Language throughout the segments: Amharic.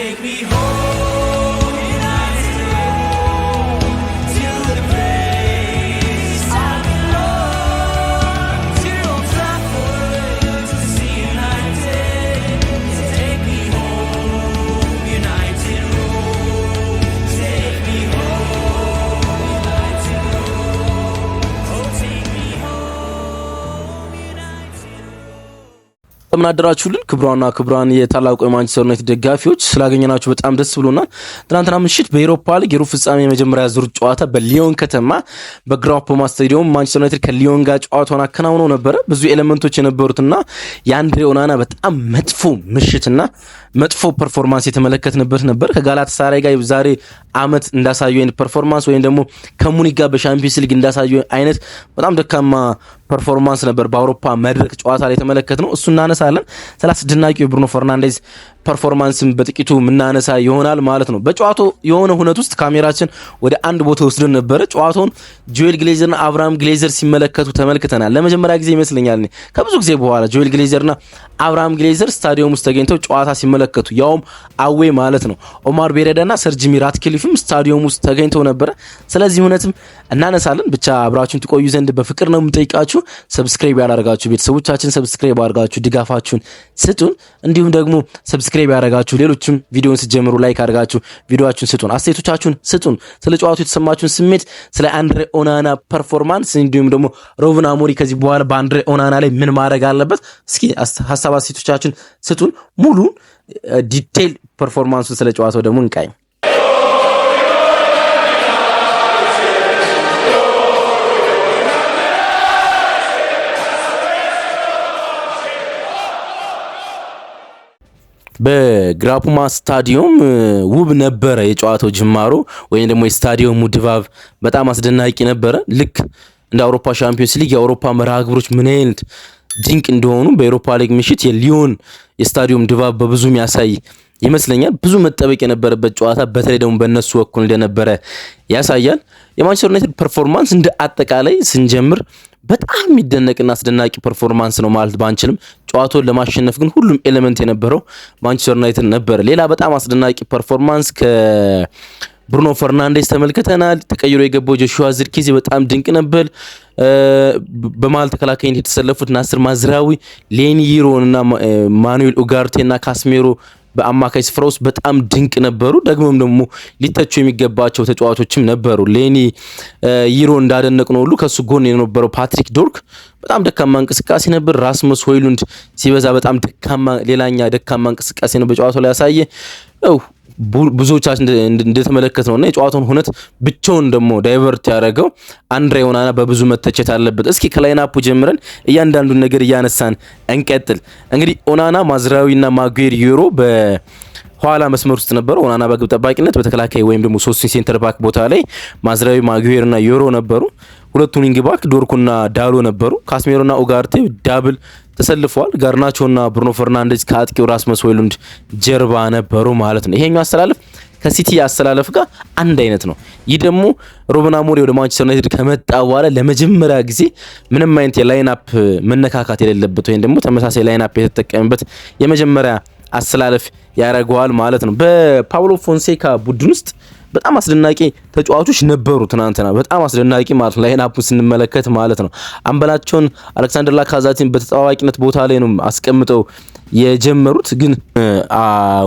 take me home, United, to the place I belong, to Old Trafford, to see United. Take me home, United Road. Take me home, United Road. Oh, take me home, United Road. ተመናደራችሁልን ክብሯን የታላቁ የማንቸስተር ዩናይትድ ደጋፊዎች ስላገኘናችሁ በጣም ደስ ብሎናል። ትናንትና ምሽት በዩሮፓ ሊግ የሩብ ፍጻሜ የመጀመሪያ ዙር ጨዋታ በሊዮን ከተማ በግራፖማ ስታዲየም ማንቸስተር ዩናይትድ ከሊዮን ጋር ጨዋታውን አከናውኖ ነበረ። ብዙ ኤሌመንቶች የነበሩትና የአንድሬ ኦናና በጣም መጥፎ ምሽትና መጥፎ ፐርፎርማንስ የተመለከትንበት ነበር። ከጋላታሳራይ ጋር ዛሬ አመት እንዳሳየው አይነት ፐርፎርማንስ ወይም ደግሞ ከሙኒክ ጋር በሻምፒዮንስ ሊግ እንዳሳየው አይነት በጣም ደካማ ፐርፎርማንስ ነበር በአውሮፓ መድረክ ጨዋታ ላይ የተመለከትነው። እሱ እናነሳለን። አስደናቂው የብሩኖ ፈርናንዴዝ ፐርፎርማንስም በጥቂቱ ምናነሳ ይሆናል ማለት ነው። በጨዋታው የሆነ ሁነት ውስጥ ካሜራችን ወደ አንድ ቦታ ወስደን ነበረ። ጨዋታውን ጆኤል ግሌዘርና አብርሃም ግሌዘር ሲመለከቱ ተመልክተናል። ለመጀመሪያ ጊዜ ይመስለኛል ከብዙ ጊዜ በኋላ ጆኤል ግሌዘርና አብርሃም ግሌዘር ስታዲየም ውስጥ ተገኝተው ጨዋታ ሲመለከቱ ያውም አዌ ማለት ነው። ኦማር ቤሬዳና ሰር ጂሚ ራትክሊፍም ስታዲየም ውስጥ ተገኝተው ነበረ። ስለዚህ ሁነትም እናነሳለን። ብቻ አብራችሁን ትቆዩ ዘንድ በፍቅር ነው የምጠይቃችሁ። ሰብስክራይብ ያላደረጋችሁ ቤተሰቦቻችን ሰብስክራይብ አድርጋችሁ ድጋፋችሁን ስጡን። እንዲሁም ደግሞ ሰብስክራይብ ያደረጋችሁ ሌሎችም ቪዲዮውን ሲጀምሩ ላይክ አድርጋችሁ ቪዲዮአችሁን ስጡን፣ አስተያየቶቻችሁን ስጡን። ስለ ጨዋታው የተሰማችሁን ስሜት፣ ስለ አንድሬ ኦናና ፐርፎርማንስ እንዲሁም ደግሞ ሩበን አሞሪም ከዚህ በኋላ በአንድሬ ኦናና ላይ ምን ማድረግ አለበት እስኪ ሀሳብ አስተያየቶቻችሁን ስጡን። ሙሉ ዲቴይል ፐርፎርማንሱን ስለ ጨዋታው ደግሞ እንቃኝ። በግራፖማ ስታዲየም ውብ ነበረ የጨዋታው ጅማሮ ወይም ደግሞ የስታዲየሙ ድባብ በጣም አስደናቂ ነበረ። ልክ እንደ አውሮፓ ሻምፒዮንስ ሊግ የአውሮፓ መርሃ ግብሮች ምን አይነት ድንቅ እንደሆኑ በአውሮፓ ሊግ ምሽት የሊዮን የስታዲየም ድባብ በብዙ የሚያሳይ ይመስለኛል። ብዙ መጠበቅ የነበረበት ጨዋታ በተለይ ደግሞ በእነሱ በኩል እንደነበረ ያሳያል። የማንቸስተር ዩናይትድ ፐርፎርማንስ እንደ አጠቃላይ ስንጀምር በጣም የሚደነቅና አስደናቂ ፐርፎርማንስ ነው ማለት ባንችልም ጨዋታውን ለማሸነፍ ግን ሁሉም ኤሌመንት የነበረው ማንቸስተር ዩናይትድ ነበር። ሌላ በጣም አስደናቂ ፐርፎርማንስ ከብሩኖ ፈርናንዴዝ ተመልክተናል። ተቀይሮ የገባው ጆሹዋ ዚርክዜ በጣም ድንቅ ነበር። በመሃል ተከላካይ የተሰለፉት ናስር ማዝራዊ፣ ሌኒ ይሮን እና ማኑኤል ኡጋርቴ እና ካስሜሮ በአማካይ ስፍራ ውስጥ በጣም ድንቅ ነበሩ። ደግሞም ደግሞ ሊተቹ የሚገባቸው ተጫዋቾችም ነበሩ። ሌኒ ይሮ እንዳደነቅ ነው ሁሉ ከሱ ጎን የነበረው ፓትሪክ ዶርክ በጣም ደካማ እንቅስቃሴ ነበር። ራስመስ ሆይሉንድ ሲበዛ በጣም ሌላኛ ደካማ እንቅስቃሴ ነው በጨዋታው ላይ ያሳየ። ብዙዎቻችን እንደተመለከትነውና የጨዋታውን ሁነት ብቻውን ደግሞ ዳይቨርት ያደረገው አንድሬ ኦናና በብዙ መተቸት አለበት። እስኪ ከላይናፑ ጀምረን እያንዳንዱን ነገር እያነሳን እንቀጥል። እንግዲህ ኦናና፣ ማዝራዊና ማጉዌር ዩሮ በኋላ መስመር ውስጥ ነበሩ። ኦናና በግብ ጠባቂነት፣ በተከላካይ ወይም ደግሞ ሶስት ሴንተር ባክ ቦታ ላይ ማዝራዊ፣ ማጉዌርና ዩሮ ነበሩ። ሁለቱን ዊንግ ባክ ዶርኩና ዳሎ ነበሩ። ካስሜሮና ኡጋርቴ ዳብል ተሰልፈዋል። ጋርናቾና ብሩኖ ፈርናንዴዝ ከአጥቂው ራስመስ ሆይሉንድ ጀርባ ነበሩ ማለት ነው። ይሄኛው አስተላለፍ ከሲቲ አስተላለፍ ጋር አንድ አይነት ነው። ይህ ደግሞ ሩበን አሞሪም ወደ ማንቸስተር ዩናይትድ ከመጣ በኋላ ለመጀመሪያ ጊዜ ምንም አይነት የላይን አፕ መነካካት የሌለበት ወይም ደግሞ ተመሳሳይ ላይን አፕ የተጠቀመበት የመጀመሪያ አስተላለፍ ያደርገዋል ማለት ነው። በፓውሎ ፎንሴካ ቡድን ውስጥ በጣም አስደናቂ ተጫዋቾች ነበሩ ትናንትና። በጣም አስደናቂ ማለት ነው ላይን አፑን ስንመለከት ማለት ነው። አምበላቸውን አሌክሳንደር ላካዛቲን በተጣዋቂነት ቦታ ላይ ነው አስቀምጠው የጀመሩት። ግን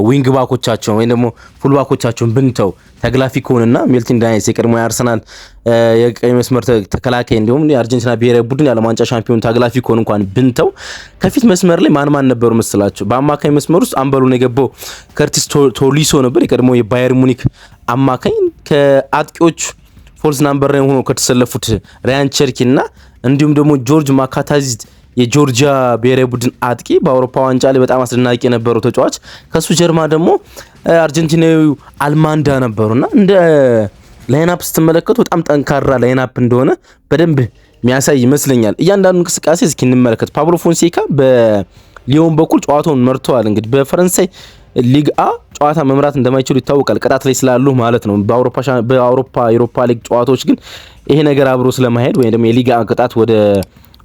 ዊንግ ባኮቻቸውን ወይም ደግሞ ፉል ባኮቻቸውን ብንተው ተግላፊኮንና ሜልቲን ዳይስ የቀድሞ የአርሰናል የቀኝ መስመር ተከላካይ እንዲሁም የአርጀንቲና ብሔራዊ ቡድን የዓለም ዋንጫ ሻምፒዮን ተግላፊኮን እንኳን ብንተው ከፊት መስመር ላይ ማን ነበሩ መስላችሁ? በአማካኝ መስመር ውስጥ አምበሉን የገባው ከርቲስ ቶሊሶ ነበር፣ የቀድሞ የባየር ሙኒክ አማካኝ። ከአጥቂዎች ፎልስ ናምበር ላይ ሆኖ ከተሰለፉት ራያን ቸርኪና እንዲሁም ደግሞ ጆርጅ ማካታዚ የጆርጂያ ብሔራዊ ቡድን አጥቂ በአውሮፓ ዋንጫ ላይ በጣም አስደናቂ የነበረው ተጫዋች። ከሱ ጀርማ ደግሞ አርጀንቲናዊው አልማንዳ ነበሩና እንደ ላይንአፕ ስትመለከቱ በጣም ጠንካራ ላይንአፕ እንደሆነ በደንብ የሚያሳይ ይመስለኛል። እያንዳንዱ እንቅስቃሴ እስኪ እንመለከት። ፓብሎ ፎንሴካ በሊዮን በኩል ጨዋታውን መርተዋል። እንግዲህ በፈረንሳይ ሊግ አ ጨዋታ መምራት እንደማይችሉ ይታወቃል፣ ቅጣት ላይ ስላሉ ማለት ነው። በአውሮፓ ዩሮፓ ሊግ ጨዋታዎች ግን ይሄ ነገር አብሮ ስለማይሄድ ወይም ደግሞ የሊግ አ ቅጣት ወደ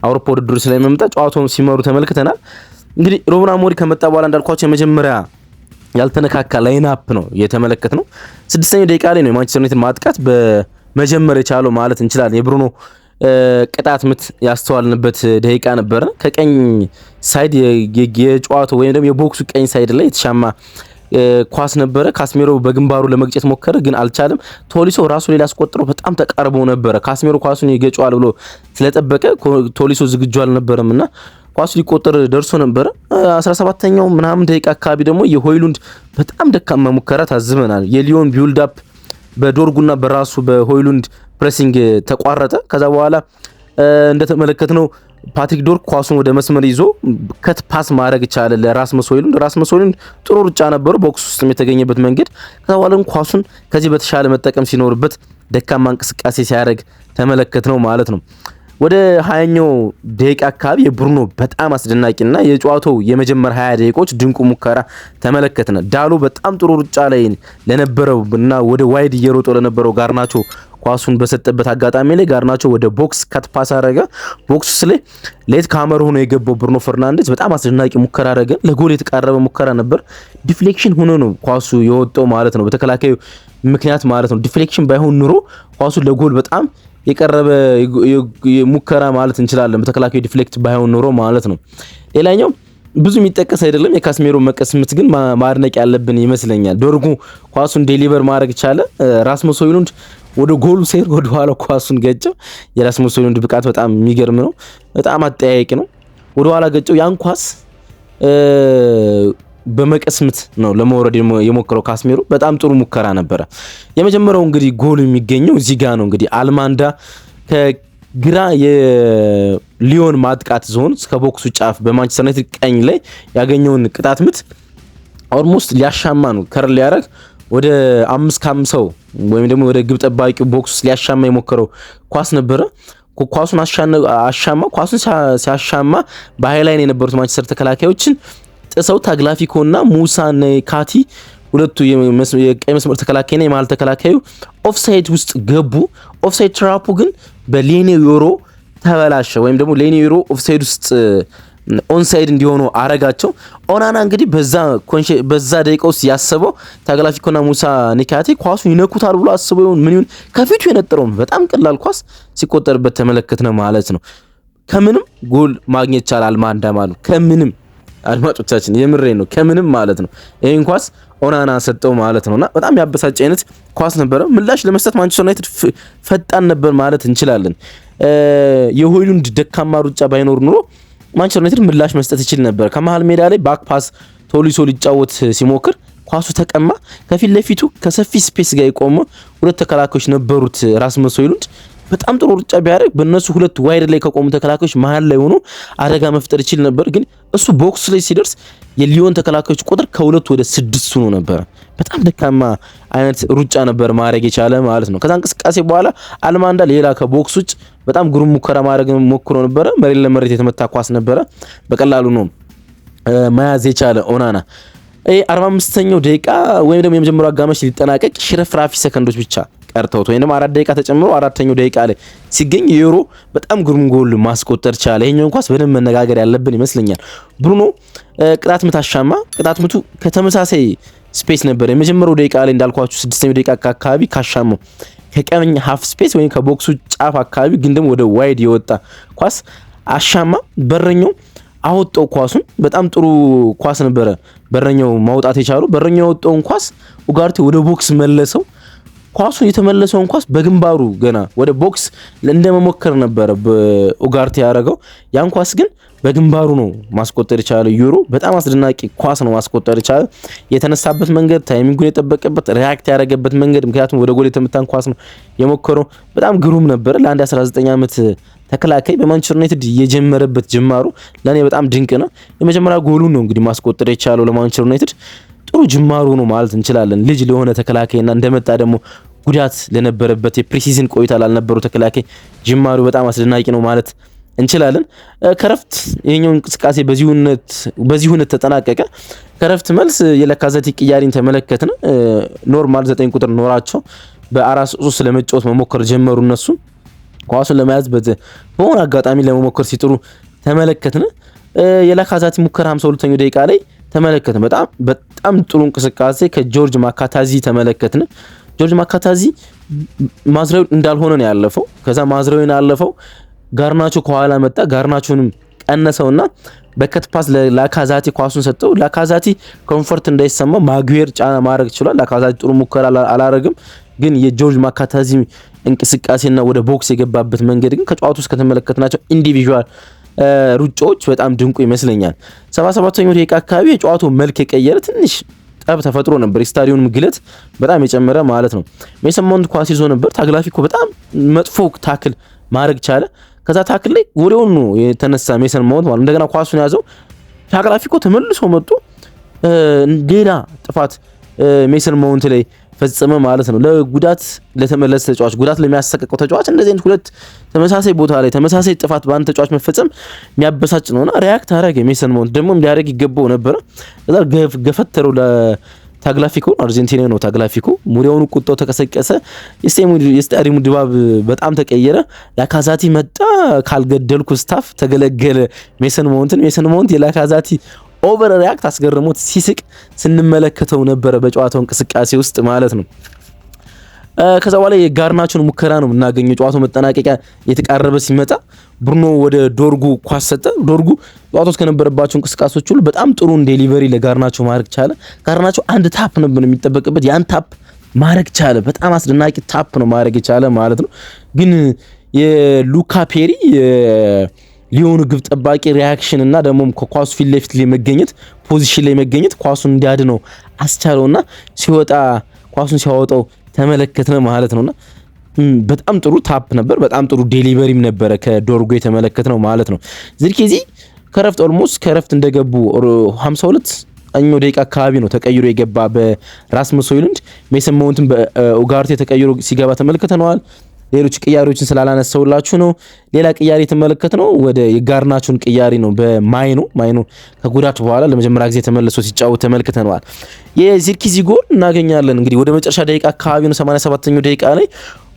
አውሮፓ ውድድር ስለሚመጣ ጨዋታውን ሲመሩ ተመልክተናል። እንግዲህ ሩበን አሞሪም ከመጣ በኋላ እንዳልኳቸው የመጀመሪያ ያልተነካካ ላይናፕ ነው የተመለከትነው። 6ኛው ደቂቃ ላይ ነው የማንቸስተር ዩናይትድ ማጥቃት በመጀመር የቻለው ማለት እንችላለን። የብሩኖ ቅጣት ምት ያስተዋልንበት ደቂቃ ነበረ። ከቀኝ ሳይድ የጨዋታው ወይም ደግሞ የቦክሱ ቀኝ ሳይድ ላይ የተሻማ ኳስ ነበረ። ካስሜሮ በግንባሩ ለመግጨት ሞከረ ግን አልቻለም። ቶሊሶ ራሱ ላይ ሊያስቆጥረው በጣም ተቃርቦ ነበረ። ካስሜሮ ኳሱን ይገጫዋል ብሎ ስለጠበቀ ቶሊሶ ዝግጁ አልነበረምና ኳሱ ሊቆጠር ደርሶ ነበረ። 17ኛው ምናምን ደቂቃ አካባቢ ደግሞ የሆይሉንድ በጣም ደካማ ሙከራ ታዝበናል። የሊዮን ቢልድ አፕ በዶርጉና በራሱ በሆይሉንድ ፕሬሲንግ ተቋረጠ። ከዛ በኋላ እንደተመለከትነው ፓትሪክ ዶርግ ኳሱን ወደ መስመር ይዞ ከት ፓስ ማድረግ ቻለ ለራስመስ ሆይሉንድ። ራስመስ ሆይሉንድ ጥሩ ሩጫ ነበረው ቦክስ ውስጥ የተገኘበት መንገድ። ከዛ በኋላ ኳሱን ከዚህ በተሻለ መጠቀም ሲኖርበት ደካማ እንቅስቃሴ ሲያደርግ ተመለከትነው ማለት ነው። ወደ 20ኛው ደቂቃ አካባቢ የብሩኖ በጣም አስደናቂና የጨዋታው የመጀመሪያ 20 ደቂቃዎች ድንቁ ሙከራ ተመለከትነ። ዳሎ በጣም ጥሩ ሩጫ ላይ ለነበረው እና ወደ ዋይድ እየሮጠ ለነበረው ጋርናቾ ኳሱን በሰጠበት አጋጣሚ ላይ ጋርናቾ ወደ ቦክስ ከት ፓስ አረገ። ቦክስ ላይ ሌት ካመር ሆኖ የገባው ብሩኖ ፈርናንዴዝ በጣም አስደናቂ ሙከራ አረገ። ለጎል የተቃረበ ሙከራ ነበር። ዲፍሌክሽን ሆኖ ነው ኳሱ የወጣው ማለት ነው፣ በተከላካዩ ምክንያት ማለት ነው። ዲፍሌክሽን ባይሆን ኑሮ ኳሱ ለጎል በጣም የቀረበ ሙከራ ማለት እንችላለን፣ በተከላካዩ ዲፍሌክት ባይሆን ኖሮ ማለት ነው። ሌላኛው ብዙ የሚጠቀስ አይደለም፣ የካስሜሮ መቀስምት ግን ማድነቅ ያለብን ይመስለኛል። ዶርጉ ኳሱን ዴሊቨር ማድረግ ቻለ። ራስመስ ሆይሉንድ ወደ ጎሉ ሴር ወደ ኋላ ኳሱን ገጨው። የራስመስ ሆይሉንድ ብቃት በጣም የሚገርም ነው፣ በጣም አጠያያቂ ነው። ወደ ኋላ ገጨው። ያን ኳስ በመቀስምት ነው ለመውረድ የሞከረው ካስሜሮ። በጣም ጥሩ ሙከራ ነበረ። የመጀመሪያው እንግዲህ ጎል የሚገኘው እዚህ ጋር ነው። እንግዲህ አልማንዳ ከግራ የሊዮን ማጥቃት ዞን እስከ ቦክሱ ጫፍ በማንቸስተር ዩናይትድ ቀኝ ላይ ያገኘውን ቅጣት ምት ኦልሞስት ሊያሻማ ነው ከር ሊያረግ ወደ 5-5 ወይም ደግሞ ወደ ግብ ጠባቂው ቦክስ ሊያሻማ የሞከረው ኳስ ነበረ። ኳሱን አሻማ። ኳሱን ሲያሻማ በሃይላይን የነበሩት ማንቸስተር ተከላካዮችን ጥሰው ታግላፊኮና ሙሳ ነካቲ ሁለቱ የቀይ መስመር ተከላካይና የመሃል ተከላካዩ ኦፍሳይድ ውስጥ ገቡ። ኦፍሳይድ ትራፑ ግን በሌኒ ዮሮ ተበላሸ፣ ወይም ደግሞ ሌኒ ዮሮ ኦፍሳይድ ውስጥ ኦንሳይድ እንዲሆኑ አረጋቸው። ኦናና እንግዲህ በዛ ደቂቃ ውስጥ ያሰበው ታግላፊኮና ሙሳ ነካቲ ኳሱን ይነኩታል ብሎ አስበው ይሁን ምን ይሁን ከፊቱ የነጠረው በጣም ቀላል ኳስ ሲቆጠርበት ተመለከተነ ማለት ነው። ከምንም ጎል ማግኘት ይቻላል ማንዳ ማለት ከምንም አድማጮቻችን የምሬ ነው ከምንም ማለት ነው። ይሄን ኳስ ኦናና ሰጠው ማለት ነውና በጣም ያበሳጭ አይነት ኳስ ነበረ። ምላሽ ለመስጠት ማንቸስተር ዩናይትድ ፈጣን ነበር ማለት እንችላለን። የሆይሉንድ ደካማ ሩጫ ባይኖር ኑሮ ማንቸስተር ዩናይትድ ምላሽ መስጠት ይችል ነበር። ከመሃል ሜዳ ላይ ባክ ፓስ ቶሊሶ ሊጫወት ሲሞክር ኳሱ ተቀማ። ከፊት ለፊቱ ከሰፊ ስፔስ ጋር የቆመ ሁለት ተከላካዮች ነበሩት። ራስመስ ሆይሉንድ በጣም ጥሩ ሩጫ ቢያደርግ በእነሱ ሁለት ዋይድ ላይ ከቆሙ ተከላካዮች መሃል ላይ ሆኖ አደጋ መፍጠር ይችል ነበር። ግን እሱ ቦክስ ላይ ሲደርስ የሊዮን ተከላካዮች ቁጥር ከ2 ወደ 6 ሆኖ ነበር። በጣም ደካማ አይነት ሩጫ ነበር ማድረግ የቻለ ማለት ነው። ከዛ እንቅስቃሴ በኋላ አልማንዳ ሌላ ከቦክስ ውጭ በጣም ግሩም ሙከራ ማድረግ ሞክሮ ነበረ። መሬት ለመሬት የተመታ ኳስ ነበረ፣ በቀላሉ ነው መያዝ የቻለ ኦናና። 45ኛው ደቂቃ ወይም ደግሞ የመጀመሪያው አጋማሽ ሊጠናቀቅ ሽረፍራፊ ሰከንዶች ብቻ ቀርተውት ወይንም 4 ደቂቃ ተጨምሮ 4ኛው ደቂቃ ላይ ሲገኝ ዩሮ በጣም ግሩም ጎል ማስቆጠር ቻለ። ይሄኛው ኳስ በደንብ መነጋገር ያለብን ይመስለኛል። ብሩኖ ቅጣት ምት አሻማ። ቅጣት ምቱ ከተመሳሳይ ስፔስ ነበር የመጀመሪያው ደቂቃ ላይ እንዳልኳችሁ 6ኛው ደቂቃ አካባቢ ካሻማው ከቀኝ ሃፍ ስፔስ ወይም ከቦክሱ ጫፍ አካባቢ ግን ደግሞ ወደ ዋይድ የወጣ ኳስ አሻማ። በረኛው አወጣው ኳሱን። በጣም ጥሩ ኳስ ነበረ በረኛው ማውጣት የቻሉ። በረኛው ያወጣውን ኳስ ኡጋርቴ ወደ ቦክስ መለሰው። ኳሱን የተመለሰውን ኳስ በግንባሩ ገና ወደ ቦክስ እንደመሞከር ነበረ ኡጋርቴ ያደረገው። ያን ኳስ ግን በግንባሩ ነው ማስቆጠር የቻለ ዩሮ። በጣም አስደናቂ ኳስ ነው ማስቆጠር የቻለ። የተነሳበት መንገድ፣ ታይሚንጉን የጠበቀበት፣ ሪያክት ያደረገበት መንገድ፣ ምክንያቱም ወደ ጎል የተመታን ኳስ ነው የሞከረው። በጣም ግሩም ነበረ። ለአንድ 19 ዓመት ተከላካይ በማንቸስተር ዩናይትድ የጀመረበት ጅማሩ ለኔ በጣም ድንቅ ነው። የመጀመሪያ ጎሉን ነው እንግዲህ ማስቆጠር የቻለው ለማንቸስተር ዩናይትድ። ጥሩ ጅማሩ ነው ማለት እንችላለን። ልጅ ለሆነ ተከላካይና እንደመጣ ደግሞ ጉዳት ለነበረበት የፕሪሲዝን ቆይታ ላልነበረው ተከላካይ ጅማሩ በጣም አስደናቂ ነው ማለት እንችላለን። ከረፍት ይሄኛው እንቅስቃሴ በዚህ ሁነት ተጠናቀቀ። ከረፍት መልስ የላካዜት ቅያሪን ተመለከትን። ኖርማል 9 ቁጥር ኖራቸው በ4-3 ለመጫወት መሞከር ጀመሩ። እነሱ ኳሱን ለመያዝ በሆነ አጋጣሚ ለመሞከር ሲጥሩ ተመለከትን። የላካዜት ሙከራ 52ኛው ደቂቃ ላይ ተመለከትን። በጣም ጥሩ እንቅስቃሴ ከጆርጅ ማካታዚ ተመለከትን። ጆርጅ ማካታዚ ማዝራዊን እንዳልሆነ ነው ያለፈው። ከዛ ማዝራዊን አለፈው፣ ጋርናቾ ከኋላ መጣ፣ ጋርናቾንም ቀነሰውና በከት ፓስ ለላካዛቲ ኳሱን ሰጠው። ላካዛቲ ኮምፎርት እንዳይሰማው ማጉዌር ጫና ማድረግ ይችላል። ላካዛቲ ጥሩ ሙከራ አላረግም፣ ግን የጆርጅ ማካታዚ እንቅስቃሴና ወደ ቦክስ የገባበት መንገድ ግን ከጨዋታው ውስጥ ከተመለከትናቸው ኢንዲቪጁዋል ሩጫዎች በጣም ድንቁ ይመስለኛል። 77ኛው ደቂቃ አካባቢ የጨዋታው መልክ የቀየረ ትንሽ ጠብ ተፈጥሮ ነበር። የስታዲየም ግለት በጣም የጨመረ ማለት ነው። ሜሰን ማውንት ኳስ ይዞ ነበር። ታግላፊኮ በጣም መጥፎ ታክል ማድረግ ቻለ። ከዛ ታክል ላይ ወዲያውኑ የተነሳ ሜሰን ማውንት ማለት እንደገና ኳሱን ያዘው። ታግላፊኮ ተመልሶ መጥቶ ሌላ ጥፋት ሜሰን ማውንት ላይ ፈጸመ ማለት ነው። ለጉዳት ለተመለሰ ተጫዋች፣ ጉዳት ለሚያሰቀቀው ተጫዋች እንደዚህ አይነት ሁለት ተመሳሳይ ቦታ ላይ ተመሳሳይ ጥፋት በአንድ ተጫዋች መፈጸም የሚያበሳጭ ነውና ሪያክት አረገ። ሜሰን ማውንት ደግሞ እንዲያደርግ ይገባው ነበረ። ከዛ ገፈተረው ለታግላፊኮ። አርጀንቲና ነው ታግላፊኮ። ሙሪያውኑ ቁጣው ተቀሰቀሰ። የስታዲየሙ ድባብ በጣም ተቀየረ። ላካዛቲ መጣ፣ ካልገደልኩ ስታፍ ተገለገለ ሜሰን ማውንት የላካዛቲ ኦቨር ሪያክት አስገርሞት ሲስቅ ስንመለከተው ነበረ በጨዋታው እንቅስቃሴ ውስጥ ማለት ነው። ከዛ በኋላ የጋርናቾን ሙከራ ነው የምናገኘው። ጨዋታው መጠናቀቂያ የተቃረበ ሲመጣ ብሩኖ ወደ ዶርጉ ኳስ ሰጠ። ዶርጉ ጨዋታው ውስጥ ከነበረባቸው እንቅስቃሴዎች ሁሉ በጣም ጥሩ ዴሊቨሪ ለጋርናቾ ማድረግ ቻለ። ጋርናቾ አንድ ታፕ ነበር የሚጠበቅበት፣ ያን ታፕ ማድረግ ቻለ። በጣም አስደናቂ ታፕ ነው ማድረግ የቻለ ማለት ነው። ግን የሉካ ፔሪ ሊዮኑ ግብ ጠባቂ ሪያክሽን እና ደግሞ ከኳሱ ፊት ለፊት ላይ መገኘት ፖዚሽን ላይ መገኘት ኳሱን እንዲያድነው አስቻለውና ሲወጣ ኳሱን ሲያወጣው ተመለከትነ ማለት ነውና በጣም ጥሩ ታፕ ነበር። በጣም ጥሩ ዴሊቨሪም ነበረ ከዶርጎ የተመለከትነው ማለት ነው። ዝርኪዚ ከረፍት ኦልሞስት ከረፍት እንደገቡ 52ኛው ደቂቃ አካባቢ ነው ተቀይሮ የገባ በራስመስ ሆይሉንድ። ሜሰን ማውንትን በኡጋርቴ ተቀይሮ ሲገባ ተመልክተነዋል። ሌሎች ቅያሪዎችን ስላላነሳውላችሁ ነው። ሌላ ቅያሪ የተመለከትነው ወደ የጋርናቾን ቅያሪ ነው። በማይኖ ከጉዳት በኋላ ለመጀመሪያ ጊዜ ተመልሶ ሲጫወት ተመልክተነዋል። የዚርኪዚ ጎል እናገኛለን እንግዲህ ወደ መጨረሻ ደቂቃ አካባቢ ነው። 87ኛው ደቂቃ ላይ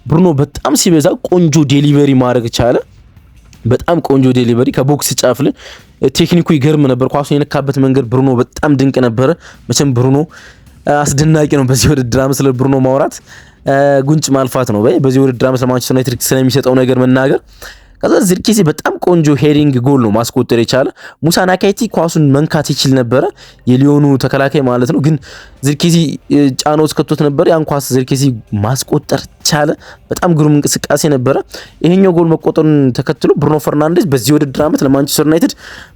ብሩኖ በጣም ሲበዛ ቆንጆ ዴሊቨሪ ማድረግ ቻለ። በጣም ቆንጆ ዴሊቨሪ ከቦክስ ጫፍ ላይ ቴክኒኩ ይገርም ነበር። ኳሱን የነካበት መንገድ ብሩኖ በጣም ድንቅ ነበረ። መቼም ብሩኖ አስደናቂ ነው። በዚህ ውድድር አመት ስለ ብሩኖ ማውራት ጉንጭ ማልፋት ነው። በዚህ ውድድር አመት ለማንቸስተር ዩናይትድ ስለሚሰጠው ነገር መናገር። ከዛ ዝርኪዚ በጣም ቆንጆ ሄዲንግ ጎል ነው ማስቆጠር የቻለ። ሙሳ ናካይቲ ኳሱን መንካት ይችል ነበረ፣ የሊዮኑ ተከላካይ ማለት ነው። ግን ዝርኪዚ ጫና ውስጥ ከቶት ነበር። ያን ኳስ ዝርኪዚ ማስቆጠር ቻለ። በጣም ግሩም እንቅስቃሴ ነበረ። ይሄኛው ጎል መቆጠሩን ተከትሎ ብሩኖ ፈርናንዴዝ በዚህ ውድድር አመት ለማንቸስተር ዩናይትድ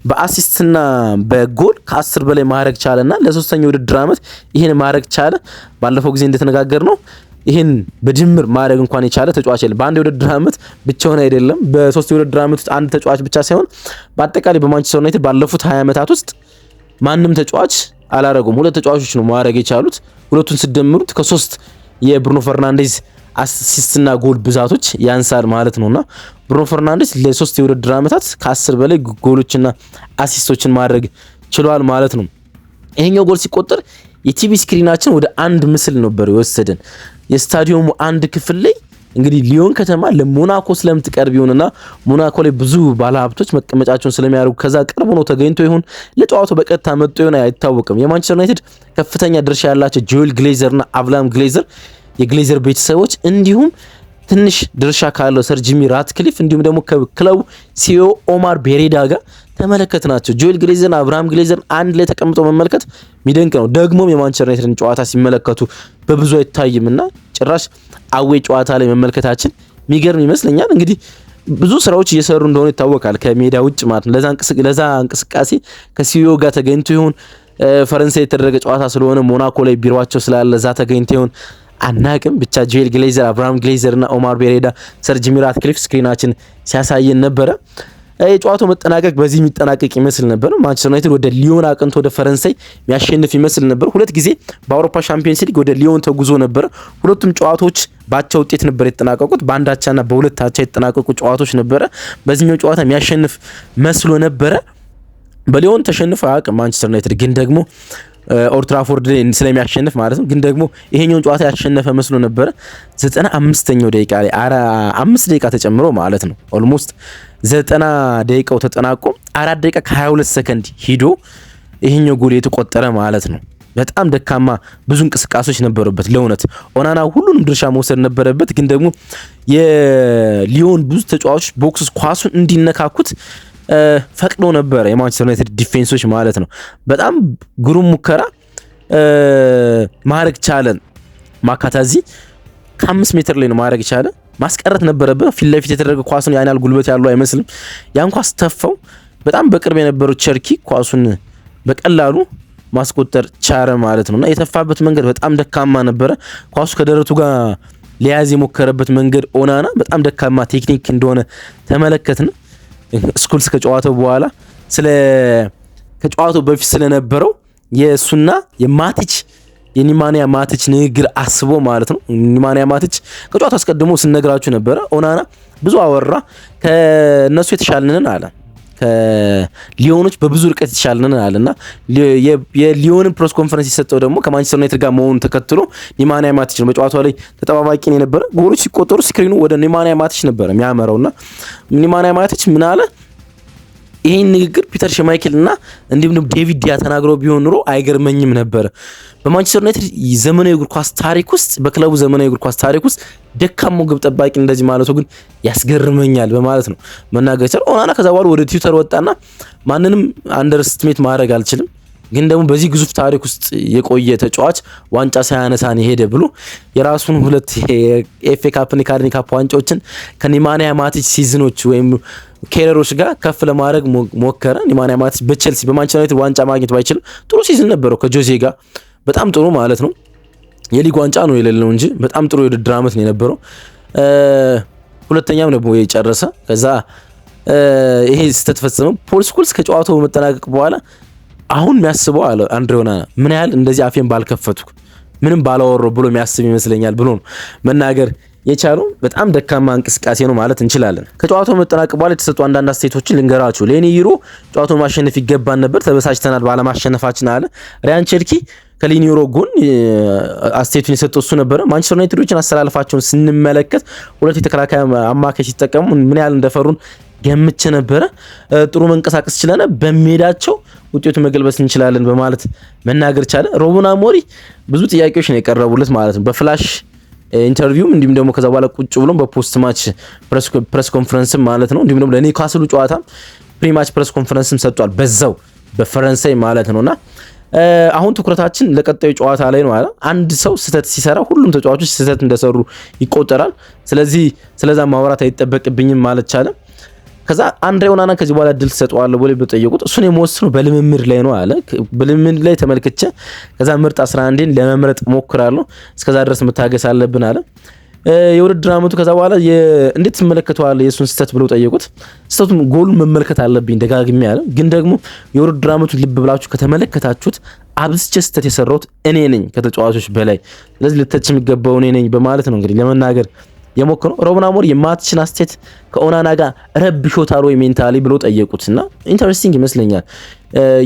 በአሲስትና በጎል ከ10 በላይ ማድረግ ቻለና ለሶስተኛው ውድድር አመት ይሄን ማድረግ ቻለ። ባለፈው ጊዜ እንደተነጋገር ነው ይሄን በጅምር ማድረግ እንኳን የቻለ ተጫዋች የለም። በአንድ የውድድር አመት ብቻውን አይደለም፣ በሶስት የውድድር አመት ውስጥ አንድ ተጫዋች ብቻ ሳይሆን በአጠቃላይ በማንቸስተር ዩናይትድ ባለፉት 20 ዓመታት ውስጥ ማንም ተጫዋች አላረጉም። ሁለት ተጫዋቾች ነው ማድረግ የቻሉት። ሁለቱን ሲደምሩት ከሶስት የብሩኖ ፈርናንዴዝ አሲስትና ጎል ብዛቶች ያንሳል ማለት ነውና ብሩኖ ፈርናንዴዝ ለሶስት የውድድር አመታት ከ10 በላይ ጎሎችና አሲስቶችን ማድረግ ችሏል ማለት ነው። ይሄኛው ጎል ሲቆጠር የቲቪ ስክሪናችን ወደ አንድ ምስል ነበር የወሰደን። የስታዲየሙ አንድ ክፍል ላይ እንግዲህ ሊዮን ከተማ ለሞናኮ ስለምትቀርብ ይሁንና ሞናኮ ላይ ብዙ ባለሀብቶች መቀመጫቸውን ስለሚያደርጉ ከዛ ቅርብ ነው ተገኝቶ ይሁን ለጨዋታው በቀጥታ መጥቶ ይሁን አይታወቅም። የማንቸስተር ዩናይትድ ከፍተኛ ድርሻ ያላቸው ጆኤል ግሌዘርና አቭላም ግሌዘር የግሌዘር ቤተሰቦች እንዲሁም ትንሽ ድርሻ ካለው ሰር ጂሚ ራትክሊፍ እንዲሁም ደግሞ ከክለቡ ሲኦ ኦማር ቤሬዳ ጋር ተመለከትናቸው። ጆኤል ግሌዘርና አብርሃም ግሌዘር አንድ ላይ ተቀምጦ መመልከት የሚደንቅ ነው። ደግሞም የማንቸስተር ዩናይትድን ጨዋታ ሲመለከቱ በብዙ አይታይምና ጭራሽ አዌ ጨዋታ ላይ መመልከታችን የሚገርም ይመስለኛል። እንግዲህ ብዙ ስራዎች እየሰሩ እንደሆነ ይታወቃል ከሜዳ ውጭ ማለት ነው። ለዛ እንቅስቃሴ ከሲኦ ጋር ተገኝቶ ይሁን ፈረንሳይ የተደረገ ጨዋታ ስለሆነ ሞናኮ ላይ ቢሮአቸው ስላለ እዛ ተገኝቶ ይሁን አናቅም። ብቻ ጆኤል ግሌዘር፣ አብርሃም ግሌዘር እና ኦማር ቤሬዳ፣ ሰር ጂሚ ራትክሊፍ ስክሪናችን ሲያሳየን ነበረ። የጨዋታው መጠናቀቅ በዚህ የሚጠናቀቅ ይመስል ነበር። ማንቸስተር ዩናይትድ ወደ ሊዮን አቅንቶ ወደ ፈረንሳይ የሚያሸንፍ ይመስል ነበር። ሁለት ጊዜ በአውሮፓ ሻምፒዮንስ ሊግ ወደ ሊዮን ተጉዞ ነበር። ሁለቱም ጨዋታዎች ባቻ ውጤት ነበር የተጠናቀቁት። በአንድ አቻና በሁለት አቻ የተጠናቀቁ ጨዋታዎች ነበረ። በዚህኛው ጨዋታ የሚያሸንፍ መስሎ ነበረ። በሊዮን ተሸንፎ አያውቅም ማንቸስተር ዩናይትድ፣ ግን ደግሞ ኦልድ ትራፎርድ ላይ ስለሚያሸንፍ ማለት ነው። ግን ደግሞ ይሄኛውን ጨዋታ ያሸነፈ መስሎ ነበረ። 95ኛው ደቂቃ ላይ 5 ደቂቃ ተጨምሮ ማለት ነው ኦልሞስት 90 ደቂቃው ተጠናቆ 4 ደቂቃ ከ22 ሰከንድ ሂዶ ይሄኛው ጎል የተቆጠረ ማለት ነው። በጣም ደካማ ብዙ እንቅስቃሴዎች ነበሩበት። ለእውነት ኦናና ሁሉንም ድርሻ መውሰድ ነበረበት፣ ግን ደግሞ የሊዮን ብዙ ተጫዋቾች ቦክስ ኳሱን እንዲነካኩት ፈቅዶ ነበረ የማንቸስተር ዩናይትድ ዲፌንሶች ማለት ነው። በጣም ግሩም ሙከራ ማድረግ ቻለ። ማካታዚ ከ5 ሜትር ላይ ነው ማድረግ ቻለ። ማስቀረት ነበረበት። ፊት ለፊት የተደረገ ኳስ ነው። ያን ያህል ጉልበት ያለው አይመስልም። ያን ኳስ ተፋው። በጣም በቅርብ የነበረው ቸርኪ ኳሱን በቀላሉ ማስቆጠር ቻለ ማለት ነውና የተፋበት መንገድ በጣም ደካማ ነበረ። ኳሱ ከደረቱ ጋር ሊያዝ የሞከረበት መንገድ ኦናና በጣም ደካማ ቴክኒክ እንደሆነ ተመለከትን። ስኩልስ ከጨዋታው በኋላ ከጨዋታው በፊት ስለነበረው የሱና የማቲች የኒማንያ ማቲች ንግግር አስቦ ማለት ነው። ኒማንያ ማቲች ከጨዋታው አስቀድሞ ስነግራችሁ ነበረ። ኦናና ብዙ አወራ። ከነሱ የተሻልንን አለ፣ ከሊዮኖች በብዙ ርቀት የተሻልንን አለና የሊዮንን ፕሬስ ኮንፈረንስ የሰጠው ደግሞ ከማንቸስተር ዩናይትድ ጋር መሆኑን ተከትሎ ኒማንያ ማቲች ነው። በጨዋታው ላይ ተጠባባቂ ነው የነበረ። ጎሎች ሲቆጠሩ ስክሪኑ ወደ ኒማንያ ማቲች ነበረ የሚያመራውና ኒማንያ ማቲች ምን አለ? ይሄን ንግግር ፒተር ሽማይክል እና እንዲሁም ዴቪድ ዲያ ተናግረው ቢሆን ኑሮ አይገርመኝም ነበር። በማንቸስተር ዩናይትድ ዘመናዊ እግር ኳስ ታሪክ ውስጥ በክለቡ ዘመናዊ እግር ኳስ ታሪክ ውስጥ ደካማው ግብ ጠባቂ እንደዚህ ማለቱ ግን ያስገርመኛል በማለት ነው መናገር ይችላል። ኦናና ከዛ በኋላ ወደ ትዊተር ወጣና ማንንም አንደርስቲሜት ማድረግ አልችልም፣ ግን ደግሞ በዚህ ግዙፍ ታሪክ ውስጥ የቆየ ተጫዋች ዋንጫ ሳያነሳን ሄደ ብሎ የራሱን 2 ኤፍኤ ካፕና ካርኒ ካፕ ዋንጫዎችን ከኒማንያ ማቲች ሲዝኖች ወይም ኬረሮች ጋር ከፍ ለማድረግ ሞከረ። ኒማንያ ማቲች በቼልሲ በማንቸስተር ዩናይትድ ዋንጫ ማግኘት ባይችልም ጥሩ ሲዝን ነበረው ከጆዜ ጋር በጣም ጥሩ ማለት ነው። የሊግ ዋንጫ ነው የሌለው እንጂ በጣም ጥሩ የውድድር ዓመት ነው የነበረው። ሁለተኛም ደግሞ የጨረሰ ከዛ ይሄ ስህተት ፈጸመ። ፖል ስኩልስ ከጨዋታው መጠናቀቅ በኋላ አሁን የሚያስበው አለ አንድሬ ኦናና ምን ያህል እንደዚህ አፌን ባልከፈትኩ ምንም ባላወራው ብሎ የሚያስብ ይመስለኛል ብሎ ነው መናገር የቻለው። በጣም ደካማ እንቅስቃሴ ነው ማለት እንችላለን። ከጨዋታው መጠናቀቅ በኋላ የተሰጡ አንዳንድ አስተያየቶችን ልንገራችሁ። ሌኒ ይሮ ጨዋታውን ማሸነፍ ይገባን ነበር፣ ተበሳጭተናል ባለማሸነፋችን አለ። ሪያን ቸርኪ ከሌኒ ይሮ ጎን አስተያየቱን የሰጠው እሱ ነበረ። ማንቸስተር ዩናይትዶችን አሰላለፋቸውን ስንመለከት 2 የተከላካይ አማካይ ሲጠቀሙ ምን ያህል እንደፈሩን ገምቼ ነበረ። ጥሩ መንቀሳቀስ ችለና በሜዳቸው ውጤቱ መገልበስ እንችላለን በማለት መናገር ቻለ። ሩበን አሞሪም ብዙ ጥያቄዎች ነው የቀረቡለት ማለት ነው በፍላሽ ኢንተርቪው እንዲሁም ደግሞ ከዛ በኋላ ቁጭ ብሎ በፖስት ማች ፕሬስ ኮንፈረንስም ማለት ነው። እንዲሁም ደግሞ ለኒውካስሉ ጨዋታ ፕሪማች ፕሬስ ኮንፈረንስም ሰጥቷል በዛው በፈረንሳይ ማለት ነውና አሁን ትኩረታችን ለቀጣዩ ጨዋታ ላይ ነው ማለት። አንድ ሰው ስህተት ሲሰራ ሁሉም ተጫዋቾች ስህተት እንደሰሩ ይቆጠራል። ስለዚህ ስለዛ ማውራት አይጠበቅብኝም ማለት ቻለ። ከዛ አንድሬ ኦናና ከዚህ በኋላ እድል ተሰጥቷል ብለው በጠየቁት እሱን የመወሰነው በልምምድ ላይ ነው አለ። በልምምድ ላይ ተመልክቼ ከዛ ምርጥ 11ን ለመምረጥ ሞክራለሁ፣ እስከዛ ድረስ መታገስ አለብን አለ። የውድድር ዓመቱ ከዛ በኋላ እንዴት ተመለከተዋል የሱን ስህተት ብለው ጠየቁት። ስህተቱን ጎሉን መመልከት አለብኝ ደጋግሜ አለ። ግን ደግሞ የውድድር ዓመቱን ልብ ብላችሁ ከተመለከታችሁት አብዝቼ ስህተት የሰራሁት እኔ ነኝ ከተጫዋቾች በላይ፣ ስለዚህ ልተች የሚገባው እኔ ነኝ በማለት ነው እንግዲህ ለመናገር የሞከረው። ሩበን አሞሪም የማቲችን አስተያየት ከኦናና ጋር ረብሾታል ወይ ሜንታሊ ብሎ ጠየቁትና ኢንተረስቲንግ ይመስለኛል።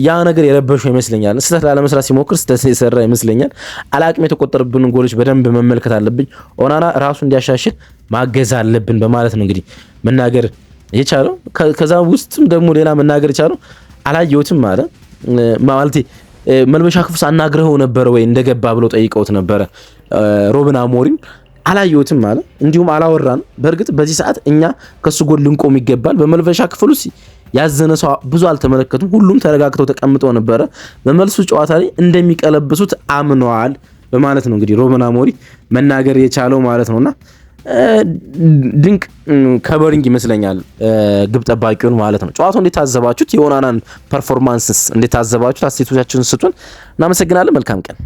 ያ ነገር የረበሸው ይመስለኛል። ስህተት ላለመስራት ሲሞክር ስህተት የሰራ ይመስለኛል። አላቅም የተቆጠረብንን ጎሎች በደንብ መመልከት አለብኝ፣ ኦናና ራሱ እንዲያሻሽል ማገዝ አለብን በማለት ነው እንግዲህ መናገር የቻለው። ከዛ ውስጥም ደግሞ ሌላ መናገር የቻለው አላየሁትም አለ ማለት መልበሻ ክፍል አናግረው ነበረ ወይ እንደገባ ብሎ ጠይቀውት ነበረ ሩበን አሞሪም። አላየሁትም ማለት እንዲሁም አላወራን። በእርግጥ በዚህ ሰዓት እኛ ከሱ ጎን ልንቆም ይገባል። በመልበሻ ክፍል ውስጥ ያዘነ ሰው ብዙ አልተመለከቱም። ሁሉም ተረጋግተው ተቀምጠው ነበረ። በመልሱ ጨዋታ ላይ እንደሚቀለብሱት አምነዋል በማለት ነው እንግዲህ ሩበን አሞሪም መናገር የቻለው ማለት ነውና ድንቅ ከቨሪንግ ይመስለኛል ግብ ጠባቂውን ማለት ነው። ጨዋታው እንዴት ታዘባችሁት? የኦናናን ፐርፎርማንስስ እንዴት ታዘባችሁት? አስተያየቶቻችሁን ስጡን። እናመሰግናለን። መልካም ቀን